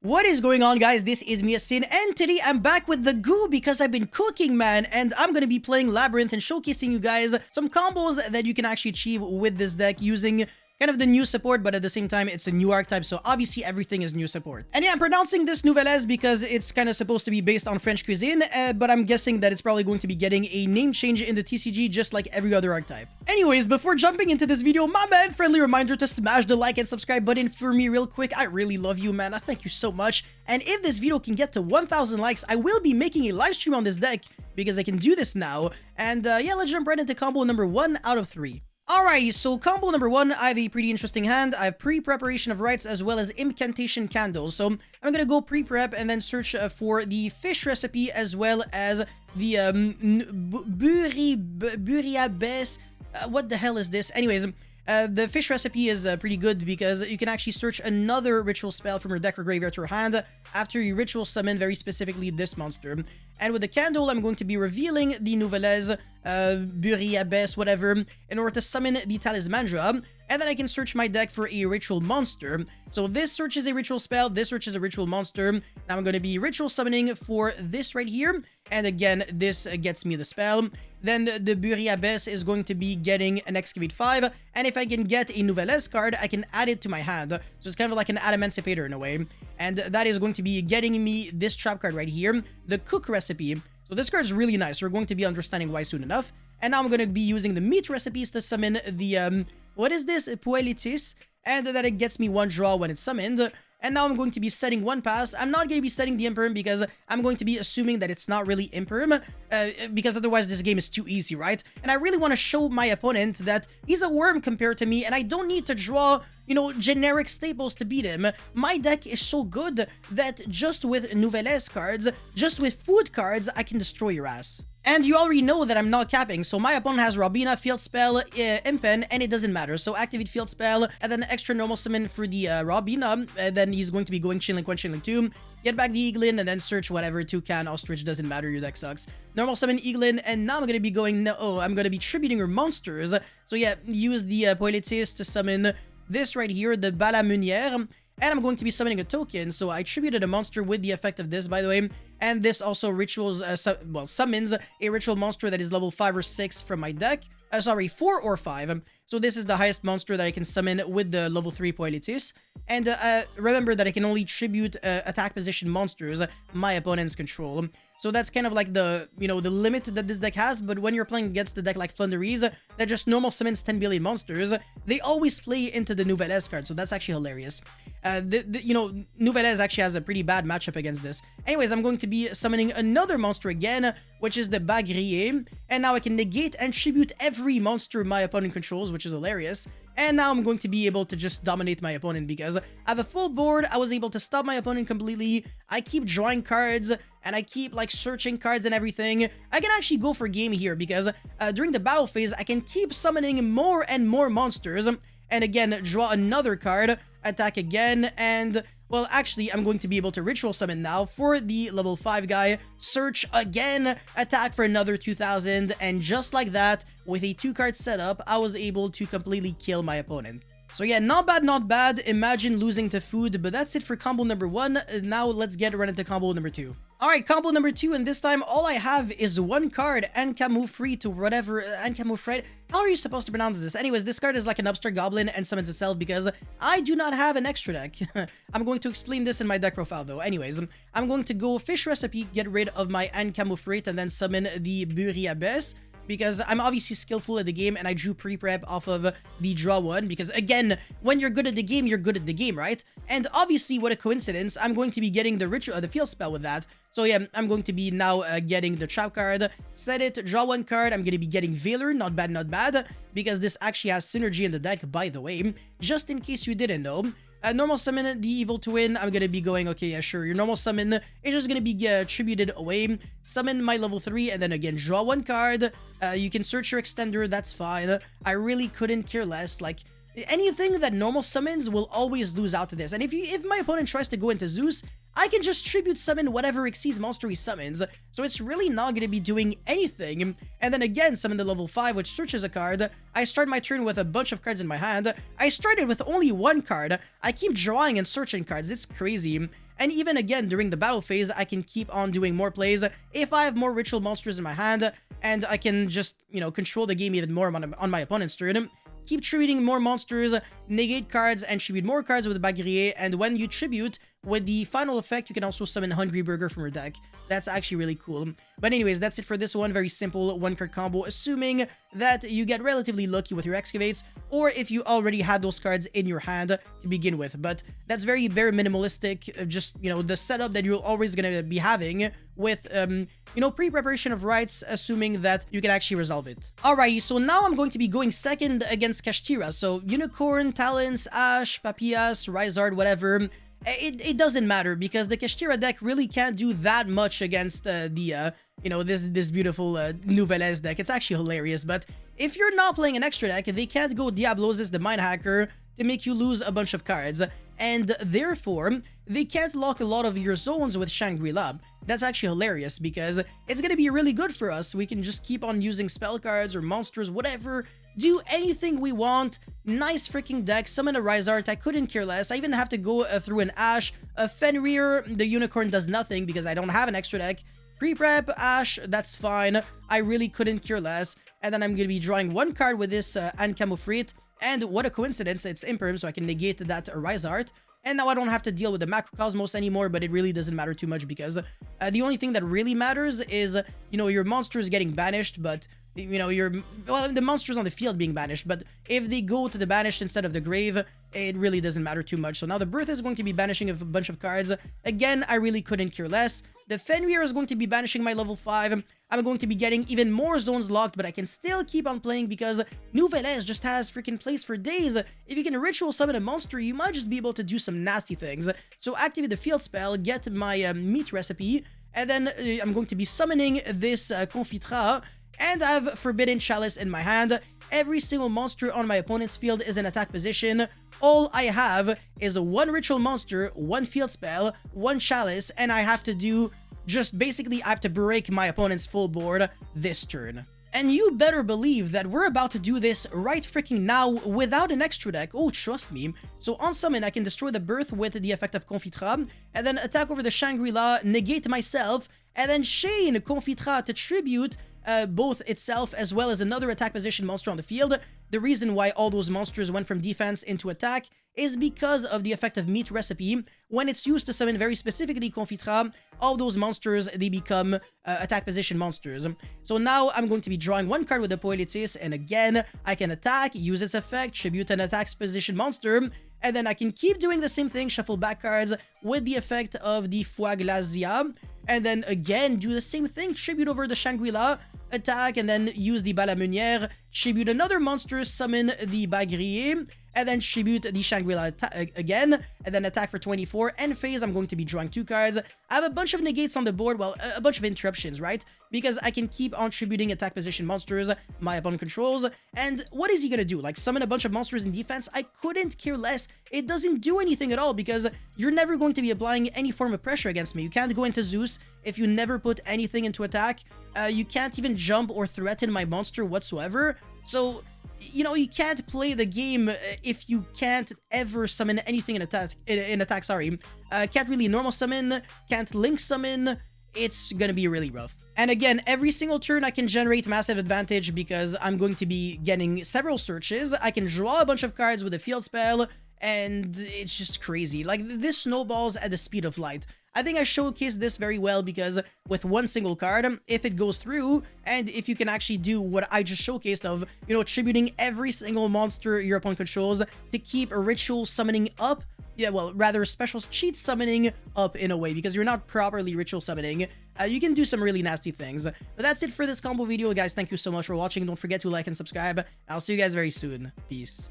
What is going on, guys? This is me, Sin, and today I'm back with the goo because I've been cooking, man, and I'm gonna be playing Labyrinth and showcasing you guys some combos that you can actually achieve with this deck using kind of the new support, but at the same time, it's a new archetype, so obviously everything is new support. And yeah, I'm pronouncing this Nouvellez because it's kind of supposed to be based on French cuisine, but I'm guessing that it's probably going to be getting a name change in the TCG just like every other archetype. Anyways, before jumping into this video, my man, friendly reminder to smash the like and subscribe button for me real quick. I really love you, man. I thank you so much. And if this video can get to 1,000 likes, I will be making a live stream on this deck because I can do this now. And yeah, let's jump right into combo number 1 out of 3. Alrighty, so combo number 1, I have a pretty interesting hand. I have pre-preparation of rites as well as incantation candles. So I'm gonna go pre-prep and then search for the fish recipe as well as the buriabes. What the hell is this? Anyways, the fish recipe is pretty good because you can actually search another ritual spell from your deck or graveyard to your hand after you ritual summon very specifically this monster. And with the candle, I'm going to be revealing the Nouvellez, Buriabes, whatever, in order to summon the Talismandra. And then I can search my deck for a ritual monster. So this searches a ritual spell, this searches a ritual monster. Now I'm going to be ritual summoning for this right here. And again, this gets me the spell. Then the Buriabes is going to be getting an Excavate 5. And if I can get a Nouvellez card, I can add it to my hand. So it's kind of like an Adamantipator in a way. And that is going to be getting me this trap card right here, the Cook recipe. So this card is really nice. We're going to be understanding why soon enough. And now I'm going to be using the meat recipes to summon the, what is this? Poelitis. And that it gets me one draw when it's summoned. And now I'm going to be setting one pass. I'm not going to be setting the Imperm because I'm going to be assuming that it's not really Imperm. Because otherwise this game is too easy, right? And I really want to show my opponent that he's a worm compared to me. And I don't need to draw, you know, generic staples to beat him. My deck is so good that just with Nouvellez cards, just with food cards, I can destroy your ass. And you already know that I'm not capping, so my opponent has Robina, Field Spell, Impen, and it doesn't matter. So activate Field Spell, and then extra normal summon for the Robina, and then he's going to be going Chainlink 1, Chainlink 2, get back the Eaglin, and then search whatever, Toucan, Ostrich, doesn't matter, your deck sucks. Normal summon Eaglin, and now I'm going to be going, I'm going to be tributing her monsters. So yeah, use the Poelitis to summon this right here, the Balamunière. And I'm going to be summoning a token, so I tributed a monster with the effect of this, by the way. And this also rituals, summons a ritual monster that is level 5 or 6 from my deck. Sorry, 4 or 5. So this is the highest monster that I can summon with the level 3 Poelitis. And remember that I can only tribute attack position monsters my opponents control. So that's kind of like the, you know, the limit that this deck has. But when you're playing against the deck like Flunderies, that just normal summons 10 billion monsters, they always play into the Nouvellez card. So that's actually hilarious. You know, Nouvellez actually has a pretty bad matchup against this. Anyways, I'm going to be summoning another monster again, which is the Bagrier. And now I can negate and tribute every monster my opponent controls, which is hilarious. And now I'm going to be able to just dominate my opponent because I have a full board. I was able to stop my opponent completely. I keep drawing cards and I keep like searching cards and everything. I can actually go for game here because during the battle phase, I can keep summoning more and more monsters. And again, draw another card, attack again, and, well, actually, I'm going to be able to ritual summon now for the level 5 guy, search again, attack for another 2,000, and just like that, with a 2-card setup, I was able to completely kill my opponent. So yeah, not bad, not bad. Imagine losing to food, but that's it for combo number 1. Now let's get right into combo number 2. Alright, combo number 2, and this time all I have is one card, Ankamufri to whatever, Ankamufri. How are you supposed to pronounce this? Anyways, this card is like an upstart goblin and summons itself because I do not have an extra deck. I'm going to explain this in my deck profile though. Anyways, I'm going to go fish recipe, get rid of my Ankamufri, and then summon the Buriabes. Because I'm obviously skillful at the game and I drew pre-prep off of the draw one. Because again, when you're good at the game, you're good at the game, right? And obviously, what a coincidence, I'm going to be getting the ritual, the field spell with that. So yeah, I'm going to be now getting the trap card, set it, draw one card. I'm going to be getting Veiler, not bad, not bad. Because this actually has synergy in the deck, by the way. Just in case you didn't know. Normal summon the evil twin. I'm gonna be going, okay, yeah, sure. Your normal summon is just gonna be tributed away. Summon my level 3, and then again, draw one card. You can search your extender, that's fine. I really couldn't care less. Like, anything that normal summons will always lose out to this. And if my opponent tries to go into Zeus, I can just tribute summon whatever Xyz monster he summons, so it's really not going to be doing anything. And then again, summon the level 5, which searches a card. I start my turn with a bunch of cards in my hand. I started with only one card. I keep drawing and searching cards, it's crazy. And even again, during the battle phase, I can keep on doing more plays if I have more ritual monsters in my hand, and I can just, you know, control the game even more on my opponent's turn. Keep tributing more monsters, negate cards, and tribute more cards with the Bagrier, and when you tribute, with the final effect, you can also summon Hungry Burger from your deck. That's actually really cool. But anyways, that's it for this one. Very simple one-card combo, assuming that you get relatively lucky with your Excavates, or if you already had those cards in your hand to begin with. But that's very minimalistic, just, you know, the setup that you're always going to be having with, you know, pre-preparation of rights, assuming that you can actually resolve it. Alrighty, so now I'm going to be going second against Kashtira. So Unicorn, Talons, Ash, Papias, Rizard, whatever. It doesn't matter, because the Kashtira deck really can't do that much against you know, this beautiful Nouvellez deck. It's actually hilarious, but if you're not playing an extra deck, they can't go Diablosis the Mind Hacker to make you lose a bunch of cards, and therefore, they can't lock a lot of your zones with Shangri-La. That's actually hilarious, because it's going to be really good for us. We can just keep on using spell cards or monsters, whatever, do anything we want. Nice freaking deck. Summon a Rizard, I couldn't care less. I even have to go through an Ash. A Fenrir, the Unicorn does nothing because I don't have an extra deck. Pre-prep, Ash, that's fine. I really couldn't care less. And then I'm going to be drawing one card with this Ancamofrite. And what a coincidence, it's Imperm, so I can negate that Rizard. And now I don't have to deal with the Macrocosmos anymore, but it really doesn't matter too much, because the only thing that really matters is, you know, your monsters getting banished, but, you know, the monsters on the field being banished. But if they go to the banished instead of the grave, it really doesn't matter too much. So now the Birth is going to be banishing a bunch of cards. Again, I really couldn't care less. The Fenrir is going to be banishing my level 5. I'm going to be getting even more zones locked, but I can still keep on playing because Nouvellez just has freaking plays for days. If you can ritual summon a monster, you might just be able to do some nasty things. So activate the field spell, get my meat recipe, and then I'm going to be summoning this Confitra, and I have Forbidden Chalice in my hand. Every single monster on my opponent's field is in attack position. All I have is one ritual monster, one field spell, one chalice, and I have to do just basically I have to break my opponent's full board this turn. And you better believe that we're about to do this right freaking now without an extra deck. Oh, trust me. So on summon, I can destroy the Birth with the effect of Confitra, and then attack over the Shangri-La, negate myself, and then chain Confitra to tribute both itself as well as another attack position monster on the field. The reason why all those monsters went from defense into attack is because of the effect of Meat Recipe. When it's used to summon very specifically Confitra, all those monsters, they become attack position monsters. So now I'm going to be drawing one card with the Poelitis, and again, I can attack, use its effect, tribute an attack position monster, and then I can keep doing the same thing, shuffle back cards with the effect of the Foie Glazia, and then again do the same thing, tribute over the Shangri-La, attack, and then use the Balamunière, tribute another monster, summon the Bagrier, and then tribute the Shangri-La again, and then attack for 24. End phase, I'm going to be drawing two cards. I have a bunch of negates on the board, well, a bunch of interruptions, right? Because I can keep on tributing attack position monsters my opponent controls. And what is he gonna do? Like, summon a bunch of monsters in defense? I couldn't care less. It doesn't do anything at all, because you're never going to be applying any form of pressure against me. You can't go into Zeus if you never put anything into attack. You can't even jump or threaten my monster whatsoever. So, you know, you can't play the game if you can't ever summon anything in attack. Can't really normal summon, can't link summon. It's gonna be really rough. And again, every single turn I can generate massive advantage because I'm going to be getting several searches. I can draw a bunch of cards with a field spell, and it's just crazy. Like, this snowballs at the speed of light. I think I showcased this very well because with one single card, if it goes through, and if you can actually do what I just showcased of, you know, tributing every single monster your opponent controls to keep a ritual summoning up, yeah, well, rather special cheat summoning up in a way, because you're not properly ritual summoning, you can do some really nasty things. But that's it for this combo video, guys. Thank you so much for watching. Don't forget to like and subscribe. I'll see you guys very soon. Peace.